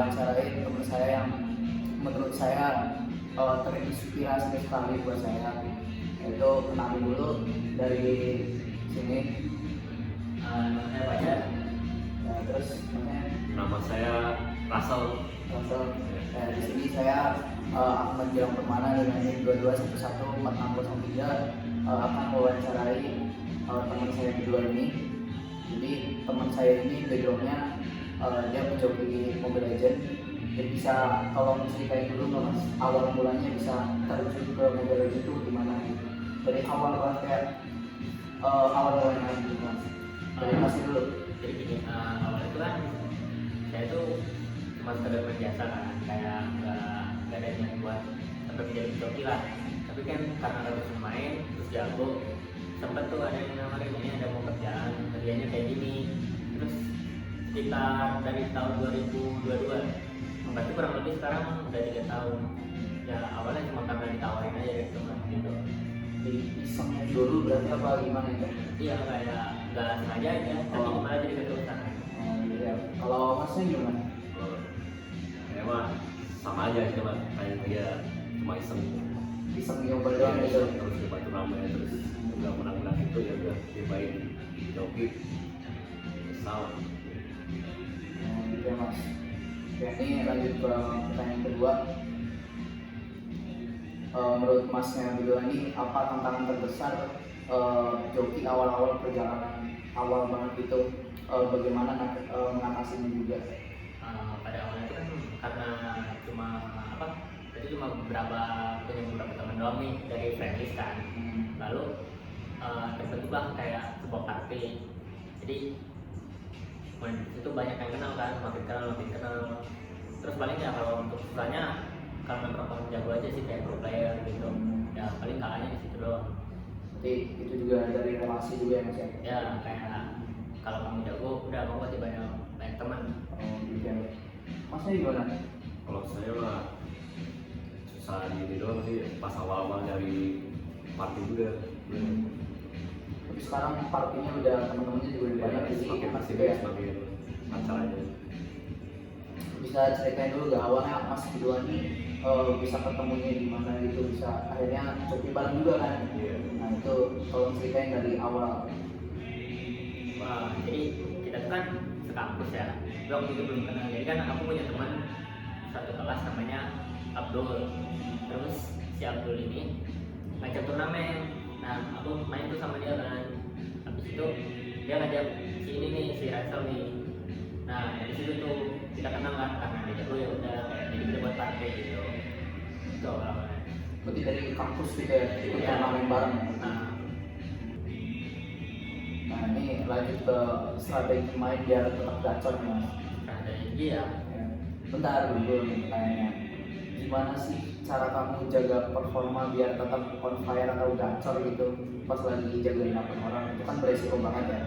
ngewawancarain teman saya yang menurut saya terinspirasi sekali buat saya, yaitu kenalin dulu dari sini. Nama saya Fajar. Ya, terus Nama saya Russell. langsung di sini saya Ahmad Gilang Permana dengan NIM 22114603 akan mewawancarai teman saya kedua ini. Jadi teman saya ini backgroundnya dia menjoki Mobile Legend. Jadi bisa kalau ceritain dulu nggak mas, awal mulanya bisa terjun ke Mobile Legend itu gimana? Dari awal banget kayak awal mulanya gitu mas. Dari masih dulu. Jadi gini, awal itu kan saya itu cuma sekedar main biasa kan, kayak nggak ada niat buat sampai menjadi joki lah. Tapi kan karena harus main terus jago, sempet tuh ada yang nawarin ini ada mau kerjaan kerjanya kayak gini. Terus sekitar dari tahun 2022, berarti kurang lebih sekarang udah 3 tahun. Ya awalnya cuma karena ditawarin aja dari teman gitu. Jadi iseng dulu berarti apa gimana ya? Iya kayak nggak sengaja aja, tapi malah jadi keterusan. Ya. Kalau masnya gimana? Kalau saya mah sama aja sih mas, kayak dia cuma iseng. Iseng nyoba doang gitu. Terus coba turnamen terus nggak menang-menang itu ya udah cobain joki. Salah. Gitu ya mas. Oke, ini lanjut ke pertanyaan kedua. Menurut masnya berdua ini apa tantangan terbesar joki awal-awal perjalanan awal banget itu, bagaimana mengatasinya juga? Pada awalnya itu kan karena cuma apa? Jadi cuma punya beberapa teman doang nih dari friendlist kan. Lalu terbentuklah kayak sebuah party. Jadi itu banyak yang kenal kan, makin kenal. Terus paling ya kalau untuk susahnya kalau memang orang jago aja sih kayak pro player gitu. Ya paling kalahnya di situ doang. Jadi itu juga dari relasi juga ya mas ya? Ya kayak kalau kamu jago udah kamu pasti banyak teman. Gitu ya. Masnya gimana? Kalau saya mah susah gini doang sih pas awal-awal dari party juga. Tapi sekarang partinya udah teman-temannya juga udah banyak, jadi semakin pasti kesini ya. semakin acaranya. Bisa ceritain dulu gak awalnya mas kedua nih bisa ketemunya di mana gitu, bisa akhirnya joki bareng juga kan? Iya. Nah itu tolong ceritain dari awal. Wah, jadi kita tuh kan sekampus ya. Gue waktu itu belum kenal. Jadi kan aku punya teman satu kelas namanya Abdul. Terus si Abdul ini ngajak turnamen. Nah, aku main tuh sama dia kan. Habis itu dia ngajak si ini nih, si Russell nih. Nah, dari situ tuh kita kenal kan karena dia jago ya udah kayak jadi kita buat party gitu. Itu awalnya. Berarti dari kampus gitu ya, ikut Iya. turnamen bareng. Nah, Nah ini lanjut ke strategi main biar tetap gacor mas. dari dia Ya. Bentar dulu nih pertanyaannya, gimana sih cara kamu jaga performa biar tetap on fire atau gacor gitu pas lagi jagain akun orang? Itu kan beresiko banget ya.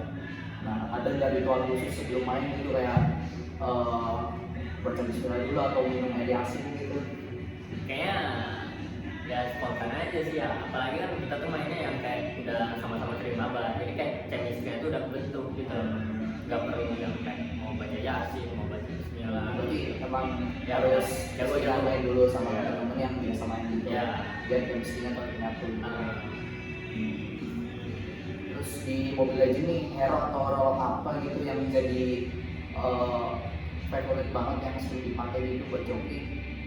Nah ada dari ritual khusus sebelum main gitu kayak baca bismillah dulu atau minum air asin gitu? kayaknya ya spontan aja sih ya, apalagi kan kita tuh mainnya yang kayak udah sama-sama sering mabar, jadi kayak chemistry itu udah kebentuk gitu, nggak perlu yang kayak mau baca yasin, mau baca bismillah. Jadi emang Ya, harus jago main dulu sama Ya. temen-temen yang biasa main gitu Ya. biar chemistry-nya ternyata gitu. Ah, Terus di Mobile Legends nih hero atau role apa gitu yang jadi favorit banget yang sering dipakai gitu buat joki?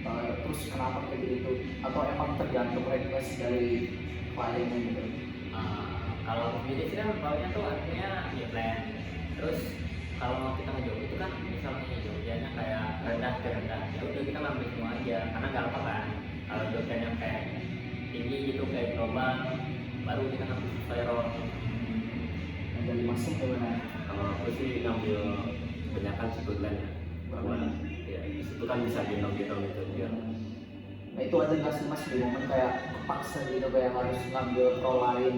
Terus kenapa kayak gitu? Atau emang tergantung request dari kliennya gitu? kalau aku sendiri sih kan bawanya tuh artinya mid lane. Terus kalau kita ngejoki itu kan misalnya jokiannya kayak rendah ke rendah, ya udah kita ngambil semua aja karena gampang kan. Kalau jokian yang kayak tinggi gitu kayak global, baru kita ngambil sesuai role. Yang dari masing gimana? Kalau aku sih ngambil kebanyakan sebut lain ya, bahwa ya di situ kan bisa gendong-gendong gitu biar Nah itu ada nggak sih mas di momen kayak kepaksa gitu kayak harus ngambil role lain?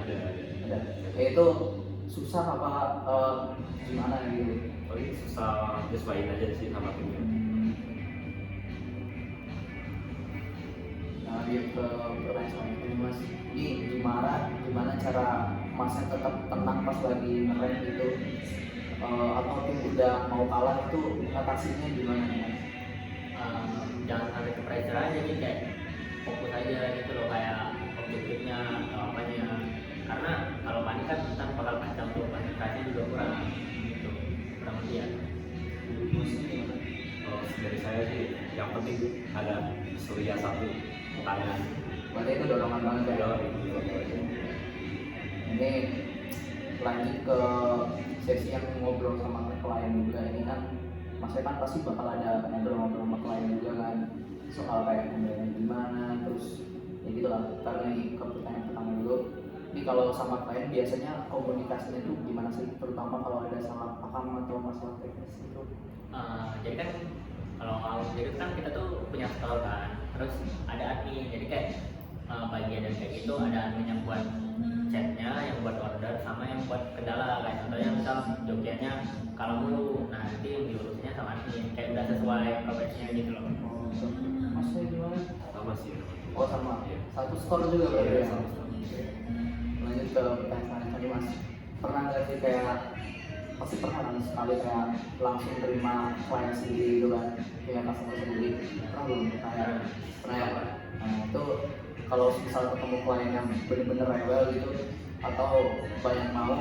ada. Ada. Kayak itu susah apa gimana gitu? Paling susah nyesuaiin aja sih sama timnya. Nah lanjut ke pertanyaan selanjutnya mas, ini gimana cara masnya tetap tenang pas lagi nge-rank gitu? atau tim udah mau kalah itu atasinya gimana nih Mas? Jangan sampai ke pressure aja sih, kayak fokus aja gitu loh, kayak objektifnya atau apanya, karena kalau panik kan kita bakal kacau tuh, konsentrasinya juga kurang gitu, kurang lebih ya. Maksudnya gimana? Kalau dari saya sih yang penting ada surya satu tangan. Berarti itu dorongan banget ya. Ini lanjut ke sesi yang ngobrol sama klien juga. Ini kan Mas Evan pasti bakal ada ngobrol-ngobrol sama klien juga kan, soal kayak pembelian gimana, terus ya gitu lah. Karena ini ke pertanyaan pertama dulu. Jadi kalau sama klien biasanya komunikasinya tuh gimana sih, terutama kalau ada salah paham atau masalah teknis itu? Jadi kan kalau jadi kan kita tuh punya store kan, terus ada admin, jadi kayak bagian dari kayak gitu ada admin yang buat chatnya, yang buat order, sama yang buat kendala, kayak contohnya misal jokiannya kalau mulu, nah nanti yang diurusnya sama admin, kayak udah sesuai profesinya gitu loh. Oh, Masnya gimana? Sama sih. Oh sama, Iya. satu store juga berarti Iya, ya? sama store. Lanjut ke pertanyaan tadi Mas, pernah nggak sih kayak, pasti pernah kan sekali kayak langsung terima klien sendiri gitu kan, kayak customer sendiri, pernah belum? Kayak pernah ya? Nah itu kalau misal ketemu klien yang bener-bener rewel gitu atau banyak mau,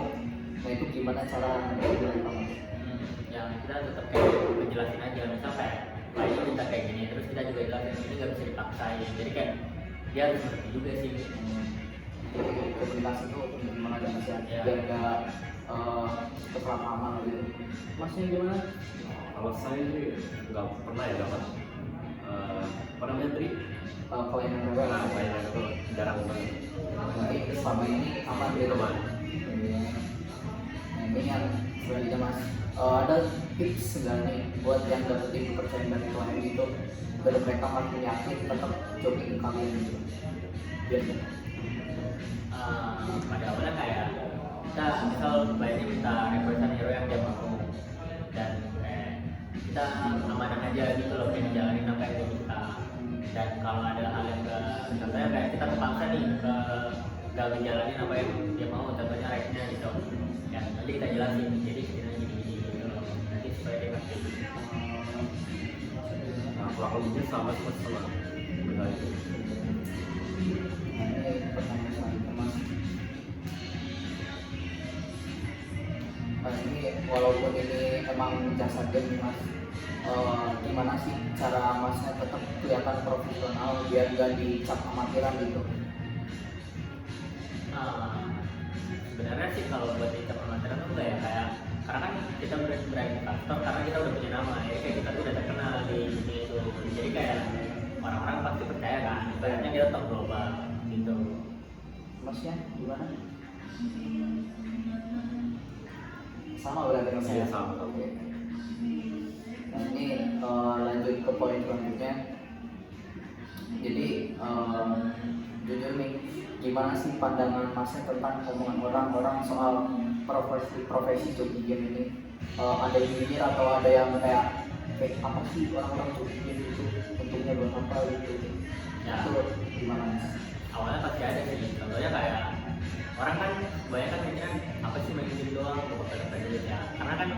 nah itu gimana cara ngehandle itu Mas? Yang kita tetap kayak ngejelasin aja, misal kayak kliennya minta kayak gini, terus kita juga jelasin ini nggak bisa dipaksain, jadi kayak dia harus ngerti juga sih. Jadi komunikasi itu gimana dan Mas ya, Ya. biar nggak kesalahpahaman gitu. Masnya gimana? Kalau saya sih nggak pernah ya dapat apa namanya tadi Klien yang rewel? layanan itu jarang banget. Nanti selama ini aman gitu Aman. Nah ini yang selanjutnya Mas, ada tips nggak nih buat yang dapetin kepercayaan dari klien gitu, biar mereka makin yakin tetap jogging ke kalian gitu? Biar Pada awalnya kayak kita misal kliennya minta requestan hero yang dia mau, dan kita amanah aja gitu loh, kayak ngejalanin apa yang dia minta. Dan kalau ada hal yang enggak, contohnya kayak kita terpaksa nih gak ngejalanin apa yang dia mau, contohnya rate-nya gitu ya, nanti kita jelasin, jadi sebenarnya gini gitu loh, nanti supaya dia ngerti. Nah, kurang lebihnya sama benar itu. Nah, ini pertanyaan selanjutnya Mas. Nah, ini walaupun ini emang jasa game nih Mas, gimana sih cara Masnya tetap kelihatan profesional biar gak dicap amatiran gitu? Sebenarnya sih kalau buat di amatiran tuh enggak ya, kayak karena kan kita udah berani kantor, karena kita udah punya nama ya, kayak kita tuh udah terkenal di dunia itu, jadi kayak orang-orang pasti percaya kan, ibaratnya kita top global gitu. Masnya gimana? Sama berarti Mas ya? Iya, sama. Oke. Nah ini lanjut ke poin selanjutnya. Jadi jujur nih, gimana sih pandangan Masnya tentang omongan orang-orang soal profesi joki game ini? Ada yang mikir atau ada yang kayak apa sih orang-orang joki game itu, untungnya buat apa gitu? Ya. Itu gimana Mas? Awalnya pasti ada sih, contohnya kayak orang kan banyak kan mikirnya apa sih main game doang untuk dapat duit ya, karena kan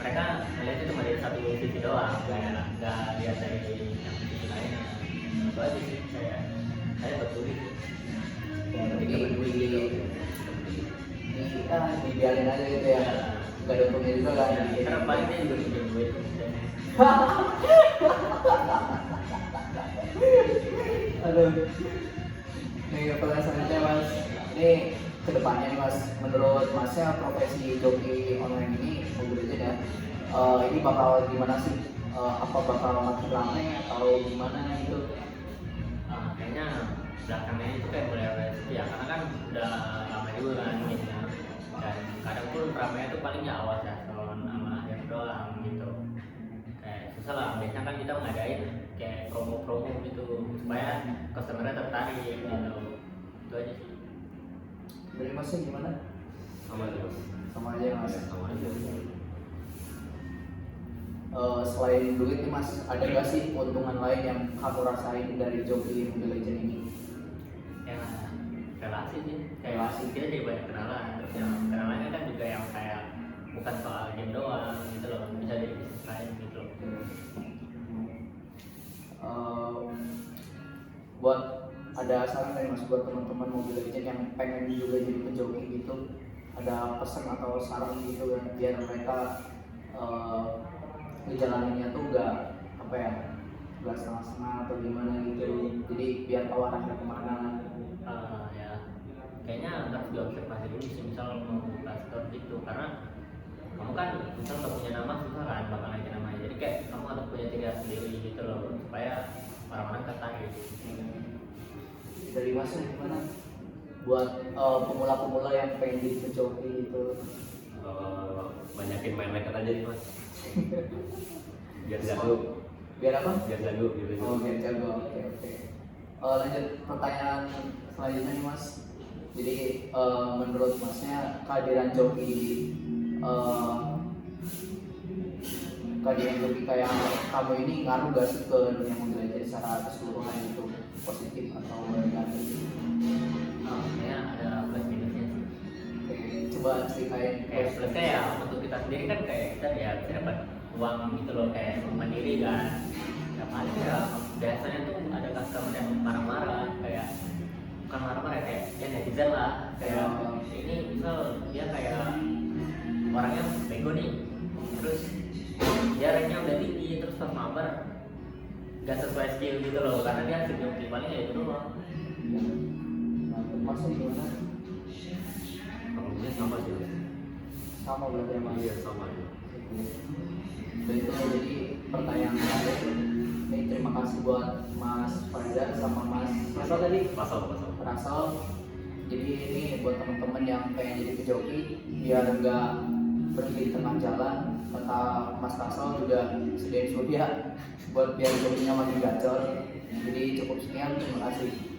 mereka melihat itu cuma dari satu sisi doang, nggak lihat dari yang sisi lain. Itu aja sih, saya betul itu. Ya, Ketika jadi berduit gitu. kita dibiarin aja gitu ya, nggak ada untungnya juga kan? Karena paling dia juga punya duit. Aduh. Nih pertanyaan selanjutnya Mas, ini kedepannya nih Mas, menurut Masnya profesi joki online ini Mobile Legends ya, ini bakal gimana sih? Apa bakal makin ramai atau gimana gitu? Kayaknya belakangnya itu kayak mulai sepi ya, karena kan udah lama juga kan gamenya, dan kadang pun ramainya tuh palingnya awal ya, tahun sama akhir doang gitu. Kayak susah lah, biasanya kan kita ngadain kayak promo-promo gitu supaya customernya tertarik gitu. Itu aja sih. Dari Masnya gimana? Sama aja Mas. Sama aja ya, Mas. Sama aja. Selain duit nih Mas, ada gak sih keuntungan lain yang kamu rasain dari joki Mobile Legends ini? Ya relasi sih, kayak Relasi. kita jadi banyak kenalan, terus yang kenalannya kan juga yang kayak bukan soal game buat ada saran dari Mas buat teman-teman Mobile Legends yang pengen juga jadi penjoki gitu, ada pesan atau saran gitu ya biar mereka ngejalaninnya tuh nggak apa ya, nggak setengah-setengah atau gimana gitu, jadi biar tahu arahnya kemana. Ya kayaknya harus diobservasi dulu sih, misal mau buka store gitu, karena kamu kan misal nggak punya nama susah kan bakal naikin namanya, jadi kayak kamu harus punya ciri khas sendiri gitu loh supaya orang-orang tertarik. Dari Mas gimana buat pemula-pemula yang pengen jadi penjoki gitu? Banyakin main racket aja nih mas. Biar jago. Biar apa? Biar jago gitu. Oh, biar jago. Oke, oke. Lanjut pertanyaan selanjutnya nih Mas. Jadi menurut Masnya kehadiran joki kayak kamu ini ngaruh gak sih ke dunia Mobile Legends secara keseluruhan itu, positif atau negatif? Kayaknya ada plus minusnya sih. Oke, coba ceritain. Kayak plusnya ya untuk kita sendiri kan kayak kita ya bisa dapat uang gitu loh, kayak mandiri kan. Ya paling ya biasanya tuh ada customer yang marah-marah, kayak bukan marah-marah kayak ya netizen lah, kayak ini misal dia kayak orangnya bego nih, terus dia ranknya udah tinggi, terus pas mabar gak sesuai skill gitu loh, karena dia joki paling ya itu doang. Nah, Masnya gimana? Kalau sama sih. Sama berarti ya Mas? Iya sama ya. Dan itu jadi pertanyaan terakhir. Ini terima kasih buat Mas Fajar sama Mas apa tadi? Pasal. Rasal. Jadi ini buat teman-teman yang pengen jadi pejoki biar nggak berhenti di tengah jalan. Kata Mas Rasal juga sediain surya buat biar jokinya makin gacor. Jadi cukup sekian, terima kasih.